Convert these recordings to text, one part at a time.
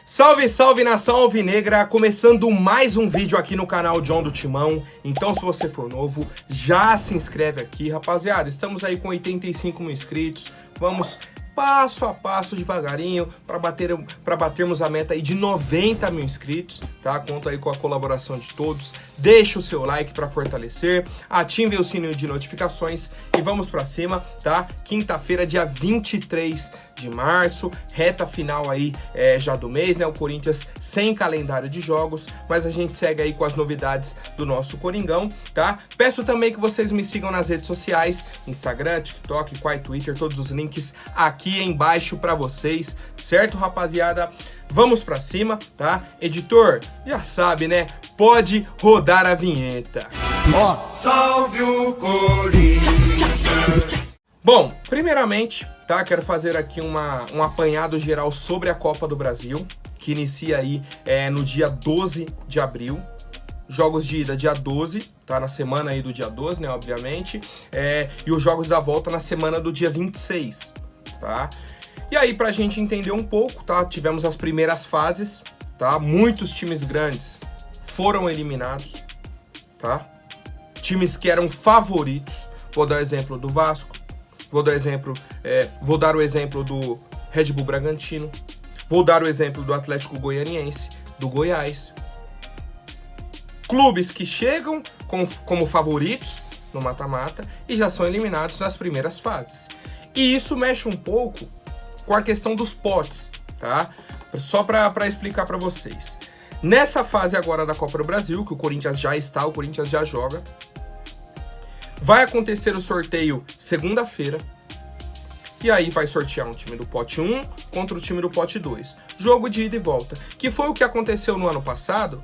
Salve, salve nação alvinegra, começando mais um vídeo aqui no canal John do Timão. Então se você for novo, já se inscreve aqui, rapaziada. Estamos aí com 85 mil inscritos, vamos passo a passo, devagarinho, para batermos a meta aí de 90 mil inscritos, tá? Conto aí com a colaboração de todos. Deixa o seu like para fortalecer, ative o sininho de notificações e vamos para cima, tá? Quinta-feira, dia 23 de março, reta final aí já do mês, né? O Corinthians sem calendário de jogos, mas a gente segue aí com as novidades do nosso Coringão, tá? Peço também que vocês me sigam nas redes sociais, Instagram, TikTok, Quai, Twitter, todos os links aqui embaixo para vocês, certo, rapaziada? Vamos pra cima, tá? Editor, já sabe, né? Pode rodar a vinheta. Ó, salve o Corinthians! Bom, primeiramente, tá? Quero fazer aqui um apanhado geral sobre a Copa do Brasil, que inicia aí no dia 12 de abril. Jogos de ida dia 12, tá? Na semana aí do dia 12, né? Obviamente. E os jogos da volta na semana do dia 26, tá? E aí, pra gente entender um pouco, tá? Tivemos as primeiras fases, tá? Muitos times grandes foram eliminados, tá? Times que eram favoritos. Vou dar o exemplo do Vasco. Vou dar o exemplo do Red Bull Bragantino. Vou dar o exemplo do Atlético Goianiense, do Goiás. Clubes que chegam como favoritos no mata-mata e já são eliminados nas primeiras fases. E isso mexe um pouco com a questão dos potes, tá? Só para explicar para vocês. Nessa fase agora da Copa do Brasil, que o Corinthians já está, o Corinthians já joga, vai acontecer o sorteio segunda-feira. E aí vai sortear um time do pote 1 contra o time do pote 2. Jogo de ida e volta. Que foi o que aconteceu no ano passado,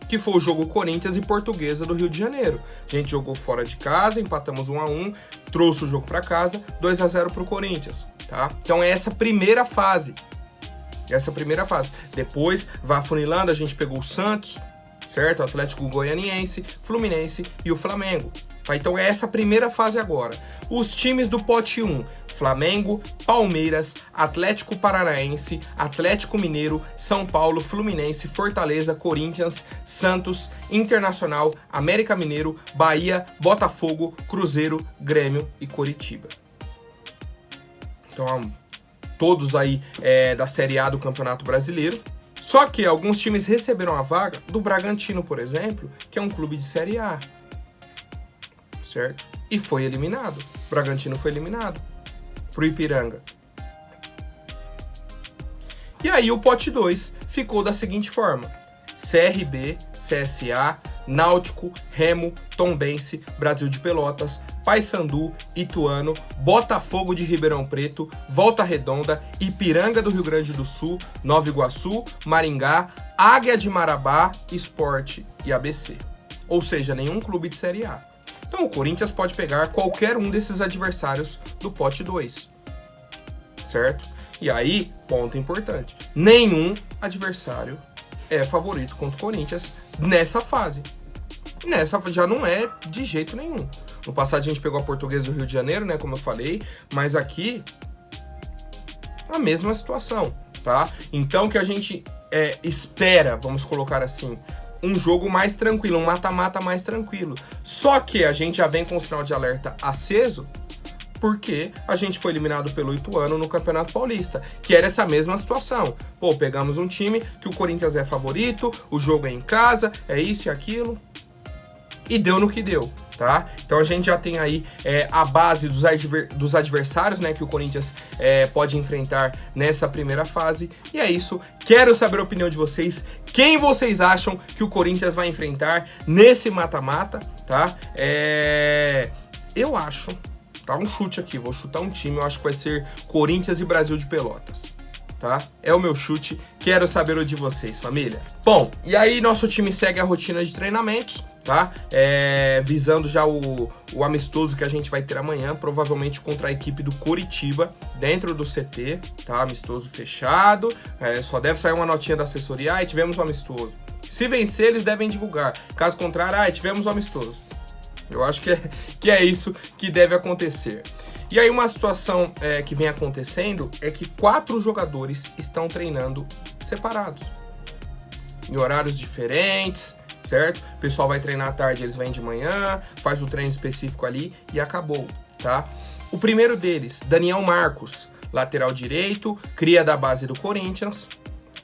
que foi o jogo Corinthians e Portuguesa do Rio de Janeiro. A gente jogou fora de casa, empatamos 1-1, trouxe o jogo para casa, 2-0 pro Corinthians, tá? Então é essa primeira fase. Depois vai afunilando, a gente pegou o Santos, certo? O Atlético Goianiense, Fluminense e o Flamengo. Tá? Então é essa primeira fase agora. Os times do pote 1, Flamengo, Palmeiras, Atlético Paranaense, Atlético Mineiro, São Paulo, Fluminense, Fortaleza, Corinthians, Santos, Internacional, América Mineiro, Bahia, Botafogo, Cruzeiro, Grêmio e Coritiba. Então, todos aí da Série A do Campeonato Brasileiro. Só que alguns times receberam a vaga do Bragantino, por exemplo, que é um clube de Série A, certo? E foi eliminado. O Bragantino foi eliminado pro Ipiranga. E aí o pote 2 ficou da seguinte forma: CRB, CSA, Náutico, Remo, Tombense, Brasil de Pelotas, Paysandu, Ituano, Botafogo de Ribeirão Preto, Volta Redonda, Ipiranga do Rio Grande do Sul, Nova Iguaçu, Maringá, Águia de Marabá, Sport e ABC. Ou seja, nenhum clube de Série A. Então o Corinthians pode pegar qualquer um desses adversários do pote 2, certo? E aí, ponto importante, nenhum adversário é favorito contra o Corinthians nessa fase. Nessa já não é de jeito nenhum. No passado a gente pegou a Portuguesa do Rio de Janeiro, né, como eu falei, mas aqui a mesma situação, tá? Então o que a gente espera, vamos colocar assim, um jogo mais tranquilo, um mata-mata mais tranquilo. Só que a gente já vem com o sinal de alerta aceso, porque a gente foi eliminado pelo Ituano no Campeonato Paulista, que era essa mesma situação. Pô, pegamos um time que o Corinthians é favorito, o jogo é em casa, é isso e aquilo, e deu no que deu, tá? Então a gente já tem aí a base dos adversários, né, que o Corinthians pode enfrentar nessa primeira fase. E é isso, quero saber a opinião de vocês. Quem vocês acham que o Corinthians vai enfrentar nesse mata-mata, tá? Eu acho, tá? Um chute aqui, vou chutar um time, eu acho que vai ser Corinthians e Brasil de Pelotas, tá? É o meu chute, quero saber o de vocês, família. Bom, e aí nosso time segue a rotina de treinamentos, tá? Visando já o amistoso que a gente vai ter amanhã, provavelmente contra a equipe do Coritiba, dentro do CT, tá? Amistoso fechado, só deve sair uma notinha da assessoria, tivemos um amistoso. Se vencer, eles devem divulgar, caso contrário, tivemos um amistoso. Eu acho que é isso que deve acontecer. E aí uma situação que vem acontecendo é que 4 jogadores estão treinando separados. Em horários diferentes, certo? O pessoal vai treinar à tarde, eles vêm de manhã, faz o treino específico ali e acabou, tá? O primeiro deles, Daniel Marcos, lateral direito, cria da base do Corinthians,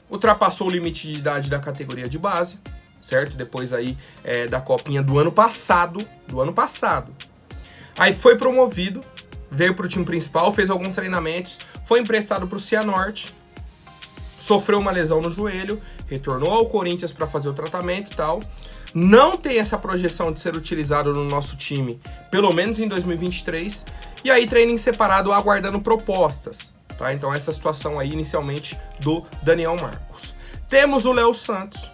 ultrapassou o limite de idade da categoria de base, certo? Depois aí da copinha do ano passado. Aí foi promovido, veio para o time principal, fez alguns treinamentos, foi emprestado para o Cianorte, sofreu uma lesão no joelho, retornou ao Corinthians para fazer o tratamento e tal. Não tem essa projeção de ser utilizado no nosso time, pelo menos em 2023. E aí treina em separado, aguardando propostas. Tá? Então essa situação aí inicialmente do Daniel Marcos. Temos o Léo Santos,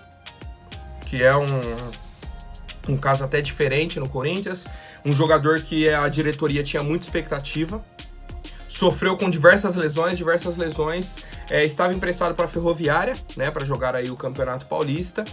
que é um caso até diferente no Corinthians. Um jogador que a diretoria tinha muita expectativa. Sofreu com diversas lesões, estava emprestado para a Ferroviária, né, para jogar aí o Campeonato Paulista.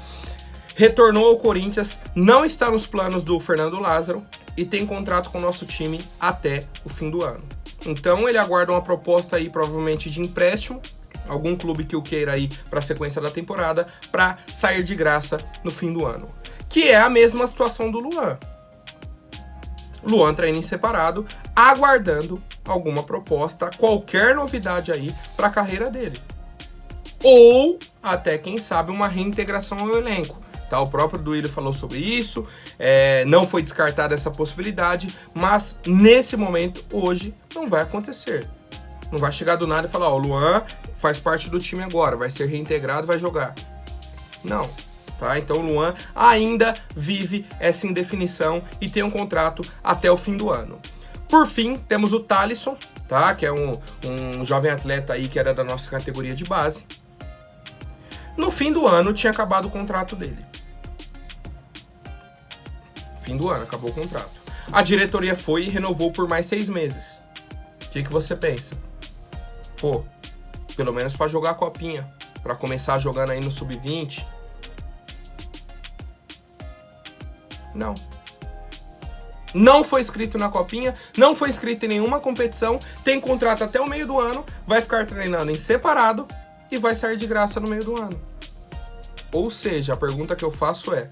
Retornou ao Corinthians, não está nos planos do Fernando Lázaro e tem contrato com o nosso time até o fim do ano. Então ele aguarda uma proposta aí provavelmente de empréstimo, algum clube que o queira aí para a sequência da temporada, para sair de graça no fim do ano. Que é a mesma situação do Luan. Luan treina em separado, aguardando alguma proposta, qualquer novidade aí para a carreira dele. Ou até, quem sabe, uma reintegração ao elenco. Tá? O próprio Duílio falou sobre isso, não foi descartada essa possibilidade, mas nesse momento, hoje, não vai acontecer. Não vai chegar do nada e falar, ó, o Luan faz parte do time agora, vai ser reintegrado, vai jogar. Não. Tá? Então o Luan ainda vive essa indefinição e tem um contrato até o fim do ano. Por fim, temos o Thalisson, tá? Que é um jovem atleta aí que era da nossa categoria de base. No fim do ano tinha acabado o contrato dele. Fim do ano, acabou o contrato. A diretoria foi e renovou por mais 6 meses. O que você pensa? Pô, pelo menos para jogar a copinha, para começar jogando aí no sub-20. Não. Não foi inscrito na copinha, não foi inscrito em nenhuma competição, tem contrato até o meio do ano, vai ficar treinando em separado e vai sair de graça no meio do ano. Ou seja, a pergunta que eu faço é: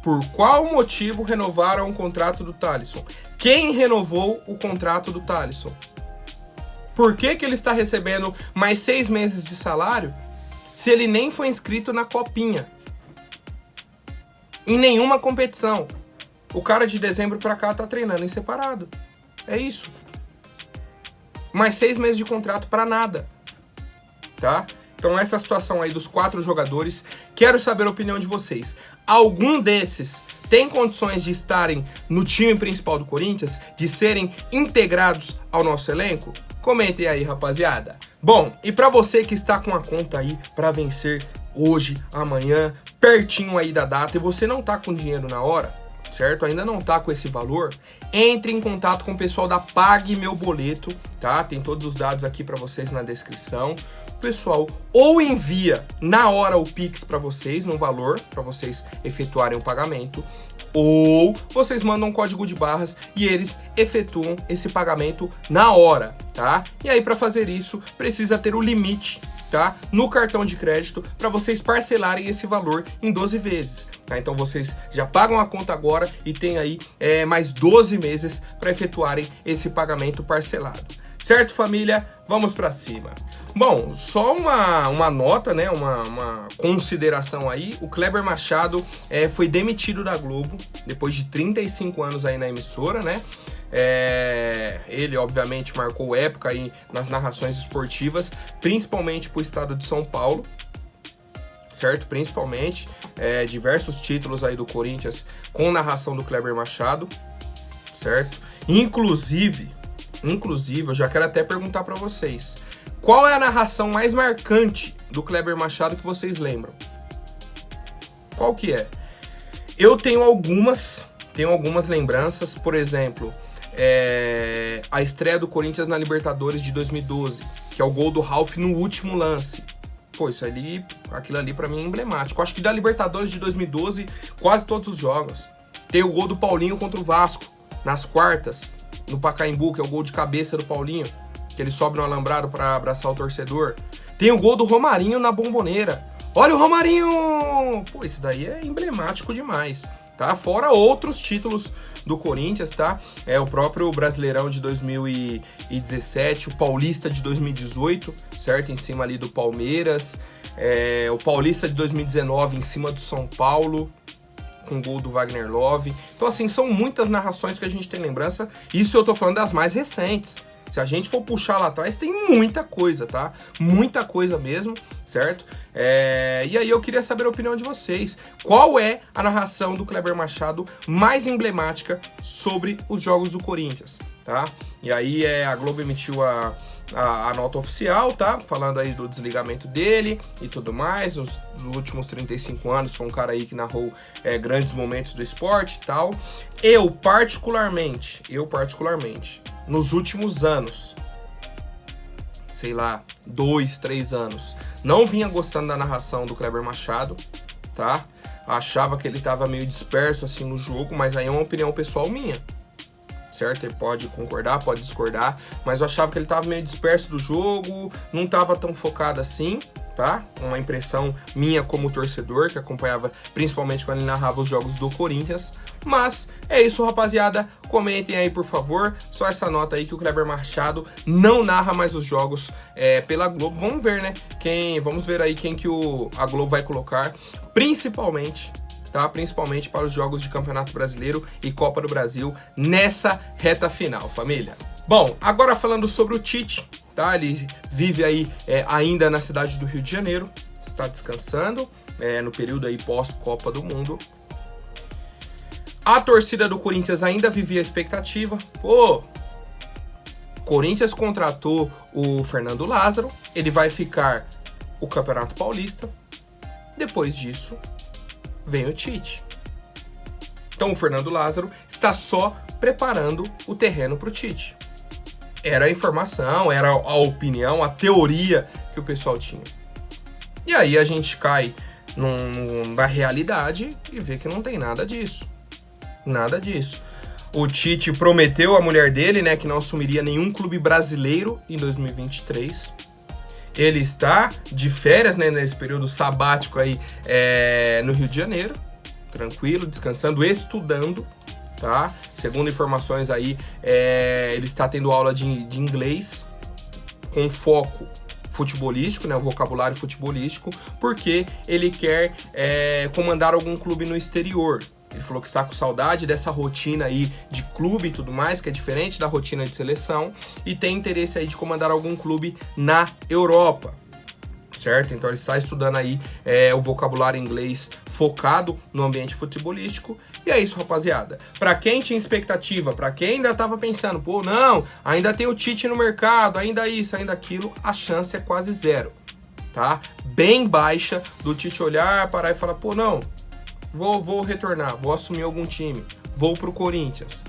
por qual motivo renovaram o contrato do Thalisson? Quem renovou o contrato do Thalisson? Por que ele está recebendo mais 6 meses de salário se ele nem foi inscrito na copinha? Em nenhuma competição. O cara de dezembro pra cá tá treinando em separado. É isso. Mais 6 meses de contrato pra nada. Tá? Então essa situação aí dos 4 jogadores, quero saber a opinião de vocês. Algum desses tem condições de estarem no time principal do Corinthians? De serem integrados ao nosso elenco? Comentem aí, rapaziada. Bom, e pra você que está com a conta aí pra vencer hoje, amanhã, pertinho aí da data, e você não tá com dinheiro na hora, certo? Ainda não tá com esse valor, entre em contato com o pessoal da Pague Meu Boleto, tá? Tem todos os dados aqui para vocês na descrição. O pessoal ou envia na hora o Pix para vocês, no valor, para vocês efetuarem o pagamento, ou vocês mandam um código de barras e eles efetuam esse pagamento na hora, tá? E aí para fazer isso, precisa ter o limite, tá? No cartão de crédito, para vocês parcelarem esse valor em 12 vezes. Tá? Então vocês já pagam a conta agora e tem aí mais 12 meses para efetuarem esse pagamento parcelado. Certo, família? Vamos para cima. Bom, só uma nota, né? Uma consideração aí. O Kleber Machado foi demitido da Globo depois de 35 anos aí na emissora, né? Ele obviamente marcou época aí nas narrações esportivas, principalmente para o estado de São Paulo, certo? Principalmente diversos títulos aí do Corinthians com narração do Kleber Machado, certo? Inclusive, eu já quero até perguntar para vocês, qual é a narração mais marcante do Kleber Machado que vocês lembram? Qual que é? Eu tenho algumas lembranças, por exemplo, a estreia do Corinthians na Libertadores de 2012, que é o gol do Ralf no último lance. Pô, aquilo ali pra mim é emblemático. Acho que da Libertadores de 2012, quase todos os jogos. Tem o gol do Paulinho contra o Vasco, nas quartas, no Pacaembu, que é o gol de cabeça do Paulinho, que ele sobe no alambrado pra abraçar o torcedor. Tem o gol do Romarinho na Bombonera. Olha o Romarinho! Pô, esse daí é emblemático demais, tá? Fora outros títulos do Corinthians, tá? É o próprio Brasileirão de 2017, o Paulista de 2018, certo? Em cima ali do Palmeiras. O Paulista de 2019 em cima do São Paulo, com gol do Wagner Love. Então, assim, são muitas narrações que a gente tem lembrança. Isso eu tô falando das mais recentes. Se a gente for puxar lá atrás, tem muita coisa, tá? Muita coisa mesmo, certo? E aí eu queria saber a opinião de vocês. Qual é a narração do Kleber Machado mais emblemática sobre os jogos do Corinthians, tá? E aí a Globo emitiu a nota oficial, tá? Falando aí do desligamento dele e tudo mais. Nos últimos 35 anos foi um cara aí que narrou grandes momentos do esporte e tal. Eu particularmente, nos últimos anos, sei lá, 2, 3 anos, não vinha gostando da narração do Kleber Machado, tá? Achava que ele tava meio disperso assim no jogo, mas aí é uma opinião pessoal minha, certo? Ele pode concordar, pode discordar, mas eu achava que ele tava meio disperso do jogo, não tava tão focado assim, tá? Uma impressão minha como torcedor, que acompanhava principalmente quando ele narrava os jogos do Corinthians. Mas é isso, rapaziada. Comentem aí, por favor. Só essa nota aí que o Kleber Machado não narra mais os jogos pela Globo. Vamos ver, né? Vamos ver aí quem que a Globo vai colocar, principalmente, tá? Principalmente para os jogos de Campeonato Brasileiro e Copa do Brasil nessa reta final, família. Bom, agora falando sobre o Tite, tá? Ele vive aí ainda na cidade do Rio de Janeiro, está descansando no período aí pós-Copa do Mundo. A torcida do Corinthians ainda vivia a expectativa. Pô, Corinthians contratou o Fernando Lázaro, ele vai ficar o Campeonato Paulista. Depois disso, vem o Tite. Então o Fernando Lázaro está só preparando o terreno para o Tite. Era a informação, era a opinião, a teoria que o pessoal tinha. E aí a gente cai na realidade e vê que não tem nada disso. Nada disso. O Tite prometeu à mulher dele, né, que não assumiria nenhum clube brasileiro em 2023. Ele está de férias, né, nesse período sabático aí no Rio de Janeiro, tranquilo, descansando, estudando, tá? Segundo informações aí, ele está tendo aula de inglês com foco futebolístico, né, o vocabulário futebolístico, porque ele quer comandar algum clube no exterior. Ele falou que está com saudade dessa rotina aí de clube e tudo mais, que é diferente da rotina de seleção, e tem interesse aí de comandar algum clube na Europa, certo? Então ele está estudando aí o vocabulário inglês focado no ambiente futebolístico. E é isso, rapaziada. Para quem tinha expectativa, para quem ainda tava pensando, pô, não, ainda tem o Tite no mercado, ainda isso, ainda aquilo, a chance é quase zero, tá? Bem baixa do Tite olhar, parar e falar, pô, não, vou retornar, vou assumir algum time, vou pro Corinthians.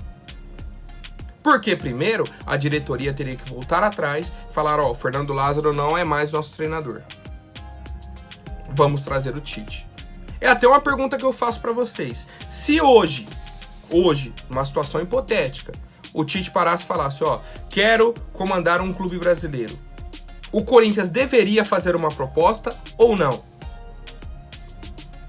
Porque primeiro a diretoria teria que voltar atrás e falar, ó, o Fernando Lázaro não é mais nosso treinador. Vamos trazer o Tite. É até uma pergunta que eu faço para vocês. Se hoje, numa situação hipotética, o Tite parasse e falasse, ó, quero comandar um clube brasileiro, o Corinthians deveria fazer uma proposta ou não?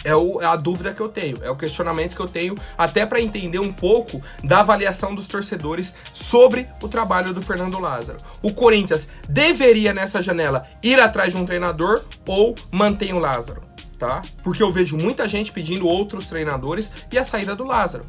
É a dúvida que eu tenho, é o questionamento que eu tenho, até para entender um pouco da avaliação dos torcedores sobre o trabalho do Fernando Lázaro. O Corinthians deveria, nessa janela, ir atrás de um treinador ou mantém o Lázaro, tá? Porque eu vejo muita gente pedindo outros treinadores e a saída do Lázaro,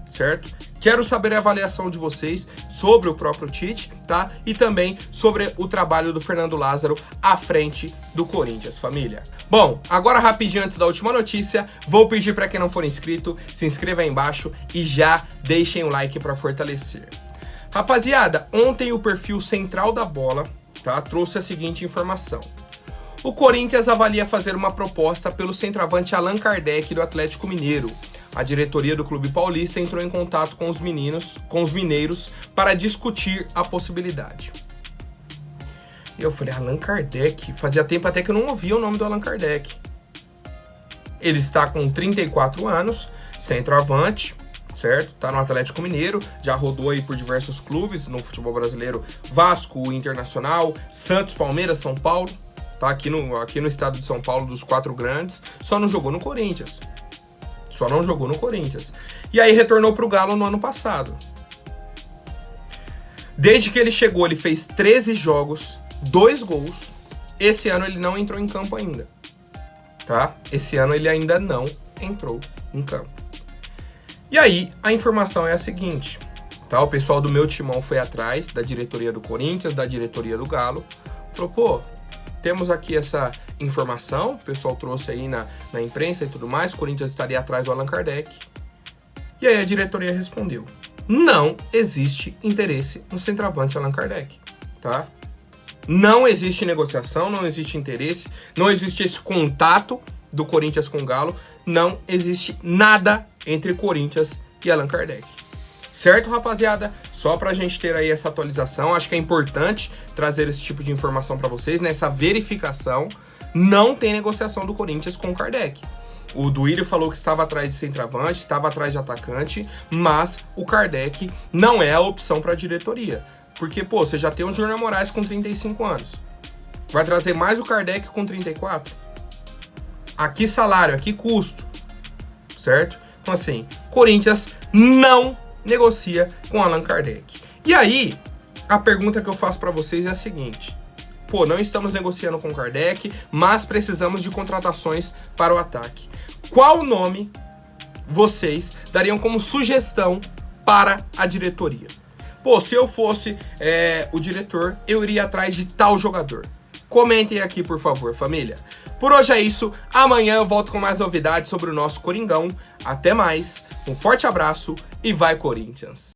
certo? Quero saber a avaliação de vocês sobre o próprio Tite, tá? E também sobre o trabalho do Fernando Lázaro à frente do Corinthians, família. Bom, agora rapidinho antes da última notícia, vou pedir para quem não for inscrito, se inscreva aí embaixo e já deixem o like para fortalecer. Rapaziada, ontem o perfil Central da Bola, tá, trouxe a seguinte informação. O Corinthians avalia fazer uma proposta pelo centroavante Allan Kardec do Atlético Mineiro. A diretoria do Clube Paulista entrou em contato com os mineiros, para discutir a possibilidade. E eu falei, Allan Kardec? Fazia tempo até que eu não ouvia o nome do Allan Kardec. Ele está com 34 anos, centroavante, certo? Tá no Atlético Mineiro, já rodou aí por diversos clubes no futebol brasileiro, Vasco, Internacional, Santos, Palmeiras, São Paulo, tá? Aqui no estado de São Paulo, dos 4 grandes, só não jogou no Corinthians. Só não jogou no Corinthians. E aí retornou pro Galo no ano passado. Desde que ele chegou, ele fez 13 jogos, 2 gols. Esse ano ele não entrou em campo ainda, tá? Esse ano ele ainda não entrou em campo. E aí, a informação é a seguinte, tá? O pessoal do meu timão foi atrás da diretoria do Corinthians, da diretoria do Galo, falou, pô, temos aqui essa informação, o pessoal trouxe aí na imprensa e tudo mais, o Corinthians estaria atrás do Allan Kardec. E aí a diretoria respondeu, não existe interesse no centroavante Allan Kardec, tá? Não existe negociação, não existe interesse, não existe esse contato do Corinthians com o Galo, não existe nada entre Corinthians e Allan Kardec. Certo, rapaziada? Só pra gente ter aí essa atualização, acho que é importante trazer esse tipo de informação pra vocês, nessa verificação, não tem negociação do Corinthians com o Kardec. O Duílio falou que estava atrás de centroavante, estava atrás de atacante, mas o Kardec não é a opção pra diretoria. Porque, pô, você já tem o Júnior Moraes com 35 anos. Vai trazer mais o Kardec com 34? Aqui salário, aqui custo. Certo? Então, assim, Corinthians não negocia com Allan Kardec. E aí, a pergunta que eu faço pra vocês é a seguinte. Pô, não estamos negociando com Kardec, mas precisamos de contratações para o ataque. Qual nome vocês dariam como sugestão para a diretoria? Pô, se eu fosse o diretor, eu iria atrás de tal jogador. Comentem aqui, por favor, família. Por hoje é isso. Amanhã eu volto com mais novidades sobre o nosso Coringão. Até mais. Um forte abraço e vai, Corinthians!